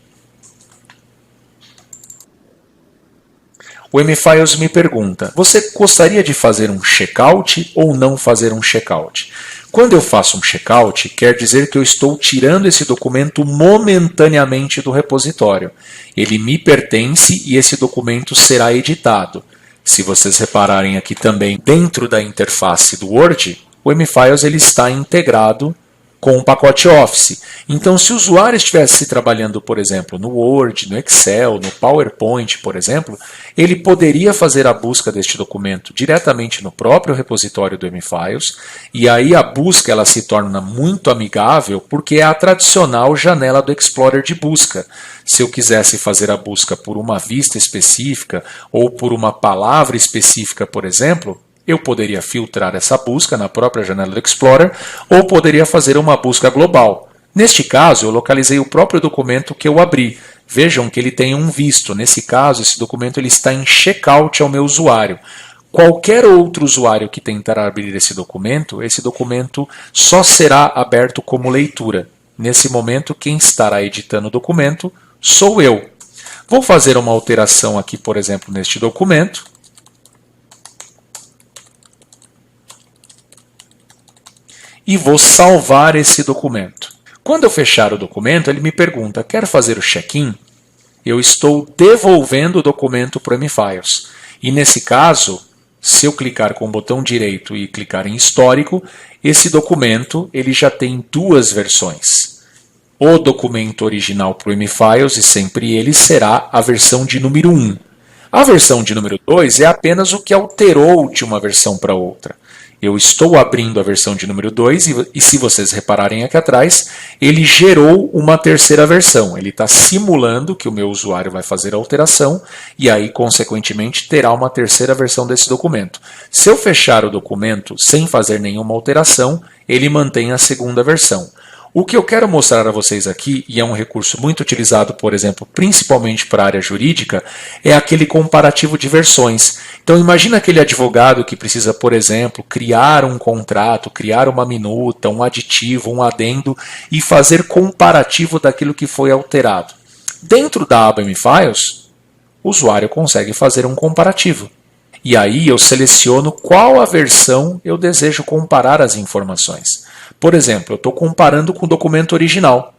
Speaker 1: o MFiles me pergunta, você gostaria de fazer um checkout ou não fazer um checkout? Quando eu faço um checkout, quer dizer que eu estou tirando esse documento momentaneamente do repositório. Ele me pertence e esse documento será editado. Se vocês repararem aqui também, dentro da interface do Word, o MFiles ele está integrado com o pacote Office. Então, se o usuário estivesse trabalhando, por exemplo, no Word, no Excel, no PowerPoint, por exemplo, ele poderia fazer a busca deste documento diretamente no próprio repositório do MFiles, e aí a busca ela se torna muito amigável porque é a tradicional janela do Explorer de busca. Se eu quisesse fazer a busca por uma vista específica ou por uma palavra específica, por exemplo, eu poderia filtrar essa busca na própria janela do Explorer ou poderia fazer uma busca global. Neste caso, eu localizei o próprio documento que eu abri. Vejam que ele tem um visto. Nesse caso, esse documento ele está em checkout ao meu usuário. Qualquer outro usuário que tentar abrir esse documento só será aberto como leitura. Nesse momento, quem estará editando o documento sou eu. Vou fazer uma alteração aqui, por exemplo, neste documento. E vou salvar esse documento. Quando eu fechar o documento, ele me pergunta, quer fazer o check-in? Eu estou devolvendo o documento para o MFiles. E nesse caso, se eu clicar com o botão direito e clicar em histórico, esse documento ele já tem duas versões. O documento original para o MFiles, e sempre ele será a versão de número 1. A versão de número 2 é apenas o que alterou de uma versão para outra. Eu estou abrindo a versão de número 2 e se vocês repararem aqui atrás, ele gerou uma terceira versão. Ele está simulando que o meu usuário vai fazer a alteração e aí, consequentemente, terá uma terceira versão desse documento. Se eu fechar o documento sem fazer nenhuma alteração, ele mantém a segunda versão. O que eu quero mostrar a vocês aqui, e é um recurso muito utilizado, por exemplo, principalmente para a área jurídica, é aquele comparativo de versões. Então imagina aquele advogado que precisa, por exemplo, criar um contrato, criar uma minuta, um aditivo, um adendo e fazer comparativo daquilo que foi alterado. Dentro da aba MFiles, o usuário consegue fazer um comparativo. E aí eu seleciono qual a versão eu desejo comparar as informações. Por exemplo, eu estou comparando com o documento original.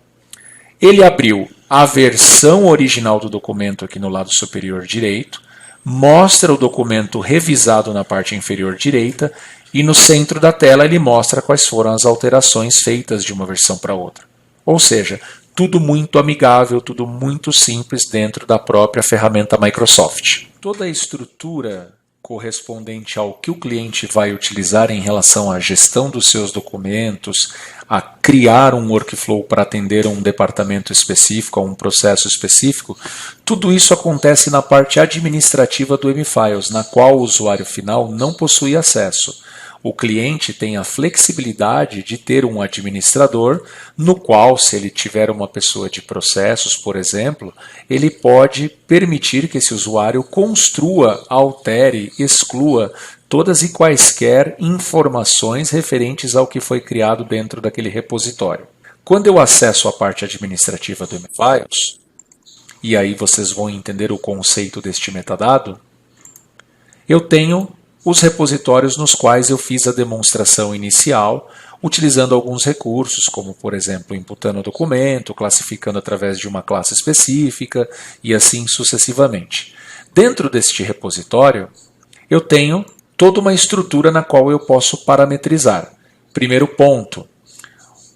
Speaker 1: Ele abriu a versão original do documento aqui no lado superior direito, mostra o documento revisado na parte inferior direita e no centro da tela ele mostra quais foram as alterações feitas de uma versão para outra. Ou seja, tudo muito amigável, tudo muito simples dentro da própria ferramenta Microsoft. Toda a estrutura correspondente ao que o cliente vai utilizar em relação à gestão dos seus documentos, a criar um workflow para atender a um departamento específico, a um processo específico, tudo isso acontece na parte administrativa do MFiles, na qual o usuário final não possui acesso. O cliente tem a flexibilidade de ter um administrador, no qual, se ele tiver uma pessoa de processos, por exemplo, ele pode permitir que esse usuário construa, altere, exclua todas e quaisquer informações referentes ao que foi criado dentro daquele repositório. Quando eu acesso a parte administrativa do MFiles, e aí vocês vão entender o conceito deste metadado, eu tenho os repositórios nos quais eu fiz a demonstração inicial, utilizando alguns recursos, como, por exemplo, imputando o documento, classificando através de uma classe específica e assim sucessivamente. Dentro deste repositório, eu tenho toda uma estrutura na qual eu posso parametrizar. Primeiro ponto,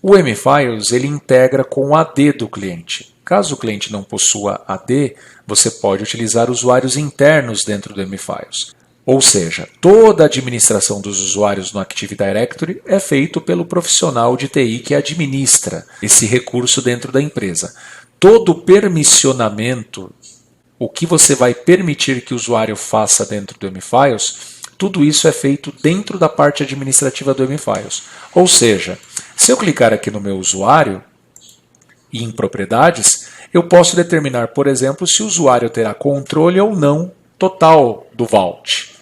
Speaker 1: o M-Files ele integra com o AD do cliente. Caso o cliente não possua AD, você pode utilizar usuários internos dentro do M-Files. Ou seja, toda a administração dos usuários no Active Directory é feito pelo profissional de TI que administra esse recurso dentro da empresa. Todo o permissionamento, o que você vai permitir que o usuário faça dentro do M-Files, tudo isso é feito dentro da parte administrativa do M-Files. Ou seja, se eu clicar aqui no meu usuário e em propriedades, eu posso determinar, por exemplo, se o usuário terá controle ou não total do Vault,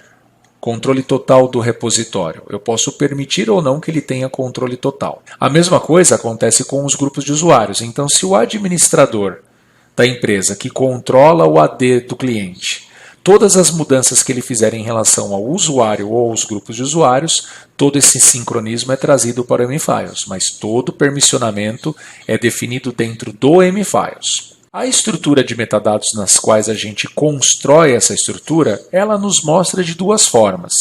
Speaker 1: controle total do repositório. Eu posso permitir ou não que ele tenha controle total. A mesma coisa acontece com os grupos de usuários. Então, se o administrador da empresa que controla o AD do cliente, todas as mudanças que ele fizer em relação ao usuário ou aos grupos de usuários, todo esse sincronismo é trazido para o M-Files, mas todo o permissionamento é definido dentro do M-Files. A estrutura de metadados nas quais a gente constrói essa estrutura, ela nos mostra de duas formas,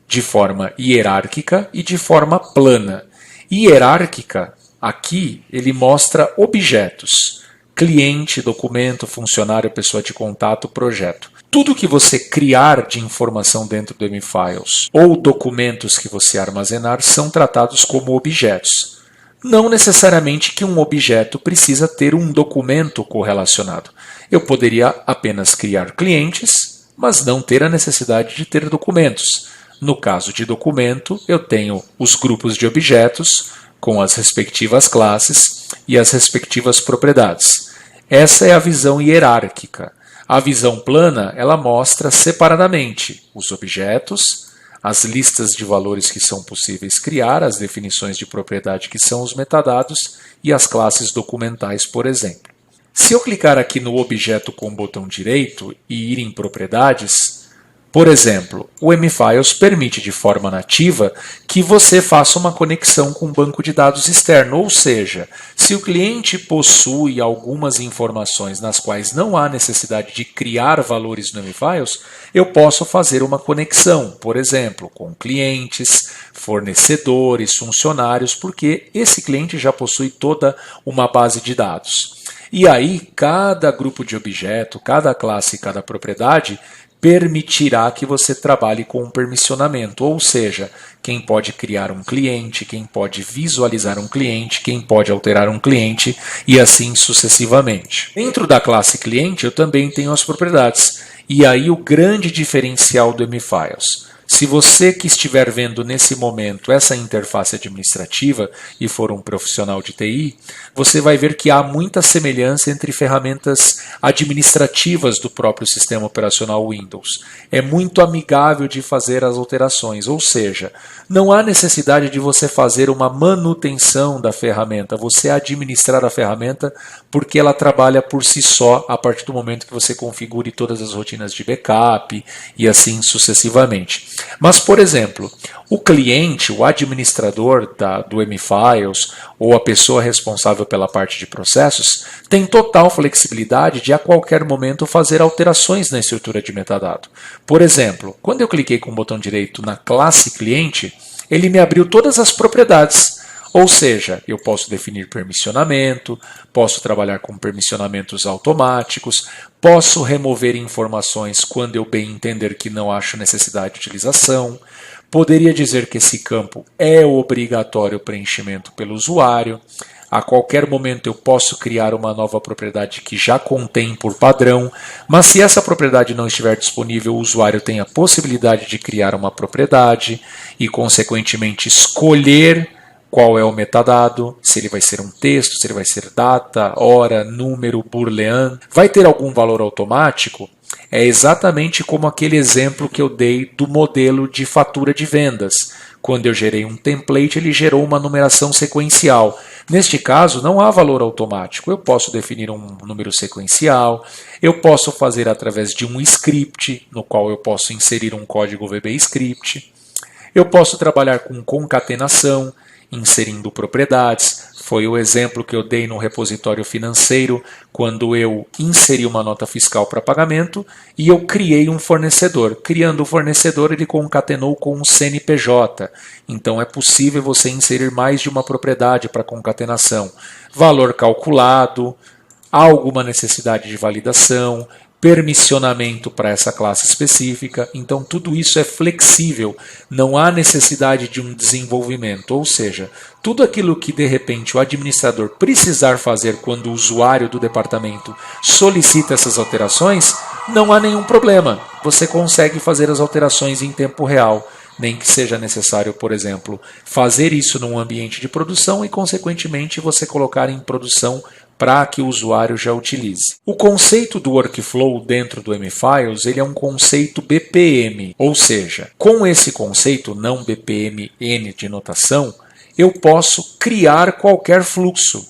Speaker 1: de forma hierárquica e de forma plana. Hierárquica, aqui, ele mostra objetos, cliente, documento, funcionário, pessoa de contato, projeto. Tudo que você criar de informação dentro do M-Files ou documentos que você armazenar são tratados como objetos. Não necessariamente que um objeto precisa ter um documento correlacionado. Eu poderia apenas criar clientes, mas não ter a necessidade de ter documentos. No caso de documento, eu tenho os grupos de objetos com as respectivas classes e as respectivas propriedades. Essa é a visão hierárquica. A visão plana, ela mostra separadamente os objetos, as listas de valores que são possíveis criar, as definições de propriedade que são os metadados e as classes documentais, por exemplo. Se eu clicar aqui no objeto com o botão direito e ir em propriedades, por exemplo, o M-Files permite de forma nativa que você faça uma conexão com um banco de dados externo, ou seja, se o cliente possui algumas informações nas quais não há necessidade de criar valores no M-Files, eu posso fazer uma conexão, por exemplo, com clientes, fornecedores, funcionários, porque esse cliente já possui toda uma base de dados. E aí, cada grupo de objeto, cada classe e cada propriedade permitirá que você trabalhe com um permissionamento, ou seja, quem pode criar um cliente, quem pode visualizar um cliente, quem pode alterar um cliente e assim sucessivamente. Dentro da classe cliente eu também tenho as propriedades, e aí o grande diferencial do M-Files. Se você que estiver vendo nesse momento essa interface administrativa e for um profissional de TI, você vai ver que há muita semelhança entre ferramentas administrativas do próprio sistema operacional Windows. É muito amigável de fazer as alterações, ou seja, não há necessidade de você fazer uma manutenção da ferramenta, você administrar a ferramenta porque ela trabalha por si só a partir do momento que você configure todas as rotinas de backup e assim sucessivamente. Mas, por exemplo, o cliente, o administrador do M-Files ou a pessoa responsável pela parte de processos tem total flexibilidade de a qualquer momento fazer alterações na estrutura de metadado. Por exemplo, quando eu cliquei com o botão direito na classe cliente, ele me abriu todas as propriedades. Ou seja, eu posso definir permissionamento, posso trabalhar com permissionamentos automáticos, posso remover informações quando eu bem entender que não acho necessidade de utilização, poderia dizer que esse campo é obrigatório preenchimento pelo usuário, a qualquer momento eu posso criar uma nova propriedade que já contém por padrão, mas se essa propriedade não estiver disponível, o usuário tem a possibilidade de criar uma propriedade e, consequentemente, escolher qual é o metadado, se ele vai ser um texto, se ele vai ser data, hora, número, boolean. Vai ter algum valor automático? É exatamente como aquele exemplo que eu dei do modelo de fatura de vendas. Quando eu gerei um template, ele gerou uma numeração sequencial. Neste caso, não há valor automático. Eu posso definir um número sequencial, eu posso fazer através de um script, no qual eu posso inserir um código VBScript. Eu posso trabalhar com concatenação, inserindo propriedades. Foi o exemplo que eu dei no repositório financeiro, quando eu inseri uma nota fiscal para pagamento e eu criei um fornecedor. Criando o fornecedor, ele concatenou com um CNPJ. Então é possível você inserir mais de uma propriedade para concatenação. Valor calculado, há alguma necessidade de validação, permissionamento para essa classe específica. Então tudo isso é flexível, não há necessidade de um desenvolvimento, ou seja, tudo aquilo que de repente o administrador precisar fazer quando o usuário do departamento solicita essas alterações, não há nenhum problema, você consegue fazer as alterações em tempo real. Nem que seja necessário, por exemplo, fazer isso num ambiente de produção e, consequentemente, você colocar em produção para que o usuário já utilize. O conceito do workflow dentro do M-Files, ele é um conceito BPM, ou seja, com esse conceito, não BPMN de notação, eu posso criar qualquer fluxo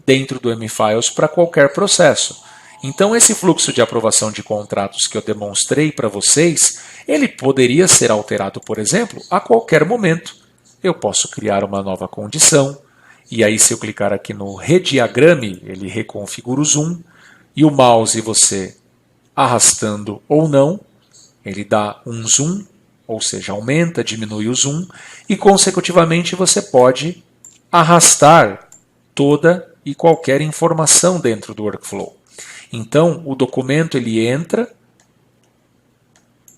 Speaker 1: dentro do M-Files para qualquer processo. Então, esse fluxo de aprovação de contratos que eu demonstrei para vocês, ele poderia ser alterado, por exemplo, a qualquer momento. Eu posso criar uma nova condição, e aí se eu clicar aqui no rediagrame, ele reconfigura o zoom, e o mouse você arrastando ou não, ele dá um zoom, ou seja, aumenta, diminui o zoom, e consecutivamente você pode arrastar toda e qualquer informação dentro do workflow. Então, o documento ele entra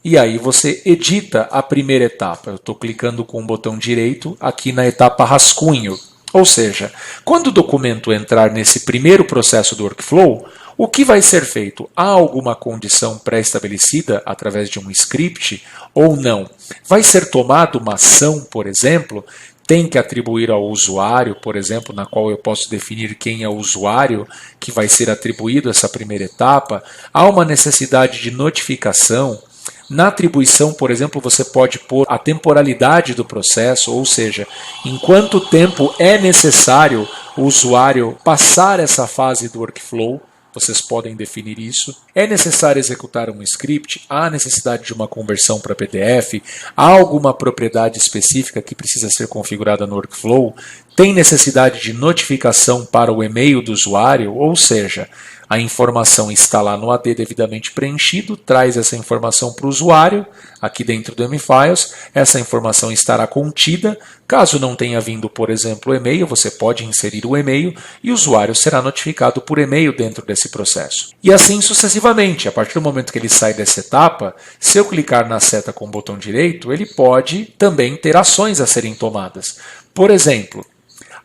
Speaker 1: e aí você edita a primeira etapa. Eu estou clicando com o botão direito aqui na etapa rascunho. Ou seja, quando o documento entrar nesse primeiro processo do workflow, o que vai ser feito? Há alguma condição pré-estabelecida através de um script ou não? Vai ser tomada uma ação, por exemplo, tem que atribuir ao usuário, por exemplo, na qual eu posso definir quem é o usuário que vai ser atribuído essa primeira etapa. Há uma necessidade de notificação. Na atribuição, por exemplo, você pode pôr a temporalidade do processo, ou seja, em quanto tempo é necessário o usuário passar essa fase do workflow. Vocês podem definir isso. É necessário executar um script? Há necessidade de uma conversão para PDF? Há alguma propriedade específica que precisa ser configurada no workflow? Tem necessidade de notificação para o e-mail do usuário? Ou seja, a informação está lá no AD devidamente preenchido, traz essa informação para o usuário, aqui dentro do M-Files, essa informação estará contida. Caso não tenha vindo, por exemplo, o e-mail, você pode inserir o e-mail e o usuário será notificado por e-mail dentro desse processo. E assim sucessivamente, a partir do momento que ele sai dessa etapa, se eu clicar na seta com o botão direito, ele pode também ter ações a serem tomadas. Por exemplo,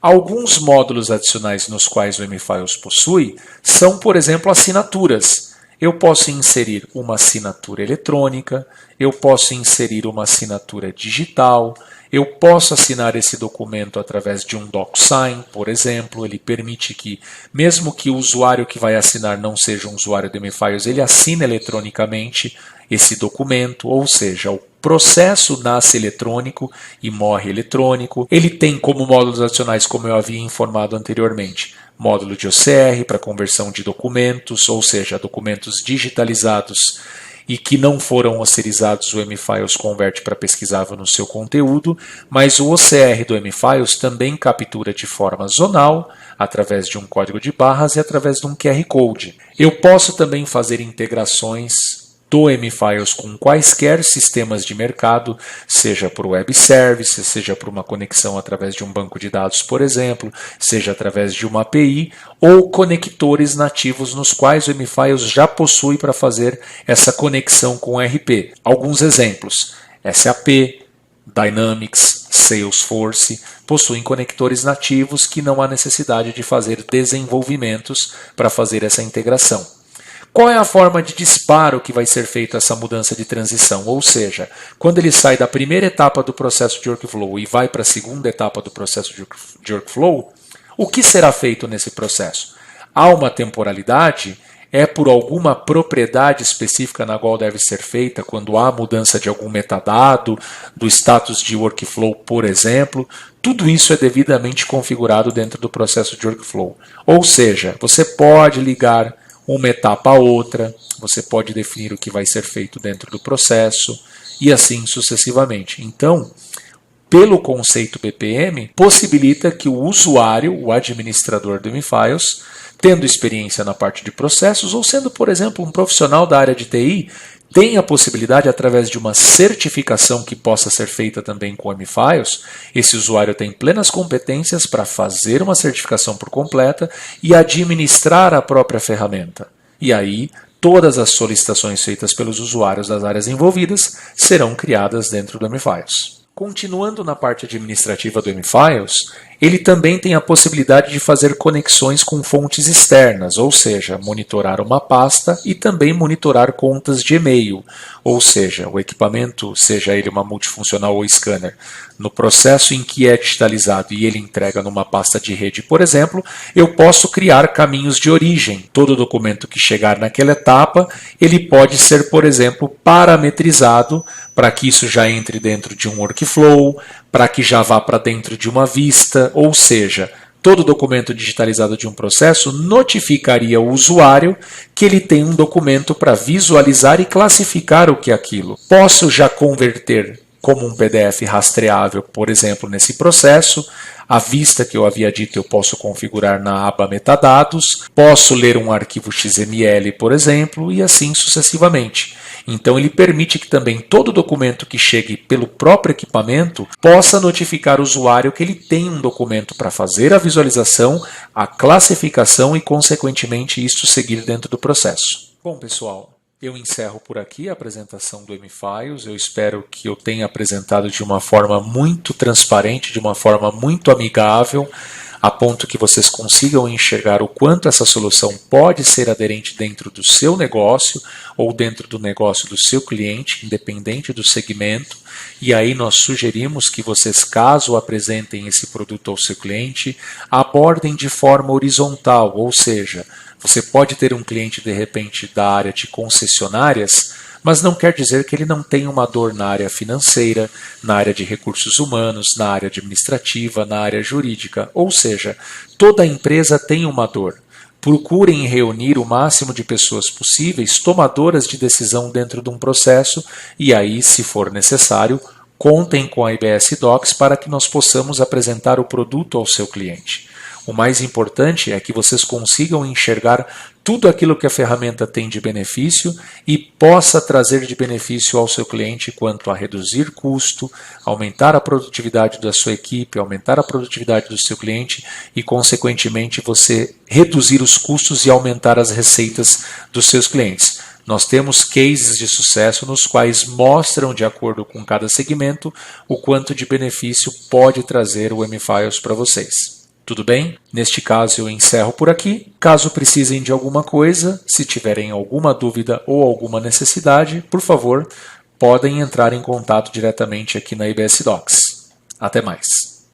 Speaker 1: alguns módulos adicionais nos quais o M-Files possui são, por exemplo, assinaturas. Eu posso inserir uma assinatura eletrônica, eu posso inserir uma assinatura digital, eu posso assinar esse documento através de um DocSign, por exemplo. Ele permite que, mesmo que o usuário que vai assinar não seja um usuário do M-Files, ele assina eletronicamente esse documento, ou seja, o processo nasce eletrônico e morre eletrônico. Ele tem como módulos adicionais, como eu havia informado anteriormente, módulo de OCR para conversão de documentos, ou seja, documentos digitalizados e que não foram osserizados, o M-Files converte para pesquisável no seu conteúdo, mas o OCR do M-Files também captura de forma zonal, através de um código de barras e através de um QR Code. Eu posso também fazer integrações do M-Files com quaisquer sistemas de mercado, seja por web service, seja por uma conexão através de um banco de dados, por exemplo, seja através de uma API ou conectores nativos nos quais o M-Files já possui para fazer essa conexão com o RP. Alguns exemplos: SAP, Dynamics, Salesforce possuem conectores nativos que não há necessidade de fazer desenvolvimentos para fazer essa integração. Qual é a forma de disparo que vai ser feita essa mudança de transição? Ou seja, quando ele sai da primeira etapa do processo de workflow e vai para a segunda etapa do processo de workflow, o que será feito nesse processo? Há uma temporalidade? É por alguma propriedade específica na qual deve ser feita quando há mudança de algum metadado, do status de workflow, por exemplo. Tudo isso é devidamente configurado dentro do processo de workflow. Ou seja, você pode ligar uma etapa a outra, você pode definir o que vai ser feito dentro do processo e assim sucessivamente. Então, pelo conceito BPM, possibilita que o usuário, o administrador do MFiles, tendo experiência na parte de processos ou sendo, por exemplo, um profissional da área de TI, tem a possibilidade, através de uma certificação que possa ser feita também com o MFiles, esse usuário tem plenas competências para fazer uma certificação por completa e administrar a própria ferramenta. E aí, todas as solicitações feitas pelos usuários das áreas envolvidas serão criadas dentro do MFiles. Continuando na parte administrativa do MFiles, ele também tem a possibilidade de fazer conexões com fontes externas, ou seja, monitorar uma pasta e também monitorar contas de e-mail, ou seja, o equipamento, seja ele uma multifuncional ou scanner, no processo em que é digitalizado e ele entrega numa pasta de rede, por exemplo, eu posso criar caminhos de origem. Todo documento que chegar naquela etapa, ele pode ser, por exemplo, parametrizado para que isso já entre dentro de um workflow, para que já vá para dentro de uma vista, ou seja, todo documento digitalizado de um processo notificaria o usuário que ele tem um documento para visualizar e classificar o que é aquilo. Posso já converter como um PDF rastreável, por exemplo, nesse processo. A vista que eu havia dito eu posso configurar na aba metadados, posso ler um arquivo XML, por exemplo, e assim sucessivamente. Então ele permite que também todo documento que chegue pelo próprio equipamento possa notificar o usuário que ele tem um documento para fazer a visualização, a classificação e, consequentemente, isso seguir dentro do processo. Bom, pessoal, eu encerro por aqui a apresentação do MFiles. Eu espero que eu tenha apresentado de uma forma muito transparente, de uma forma muito amigável, a ponto que vocês consigam enxergar o quanto essa solução pode ser aderente dentro do seu negócio ou dentro do negócio do seu cliente, independente do segmento. E aí nós sugerimos que vocês, caso apresentem esse produto ao seu cliente, abordem de forma horizontal, ou seja, você pode ter um cliente, de repente, da área de concessionárias, mas não quer dizer que ele não tenha uma dor na área financeira, na área de recursos humanos, na área administrativa, na área jurídica. Ou seja, toda empresa tem uma dor. Procurem reunir o máximo de pessoas possíveis, tomadoras de decisão dentro de um processo, e aí, se for necessário, contem com a IBS Docs para que nós possamos apresentar o produto ao seu cliente. O mais importante é que vocês consigam enxergar tudo aquilo que a ferramenta tem de benefício e possa trazer de benefício ao seu cliente quanto a reduzir custo, aumentar a produtividade da sua equipe, aumentar a produtividade do seu cliente e, consequentemente, você reduzir os custos e aumentar as receitas dos seus clientes. Nós temos cases de sucesso nos quais mostram, de acordo com cada segmento, o quanto de benefício pode trazer o MFiles para vocês. Tudo bem? Neste caso eu encerro por aqui. Caso precisem de alguma coisa, se tiverem alguma dúvida ou alguma necessidade, por favor, podem entrar em contato diretamente aqui na IBS Docs. Até mais!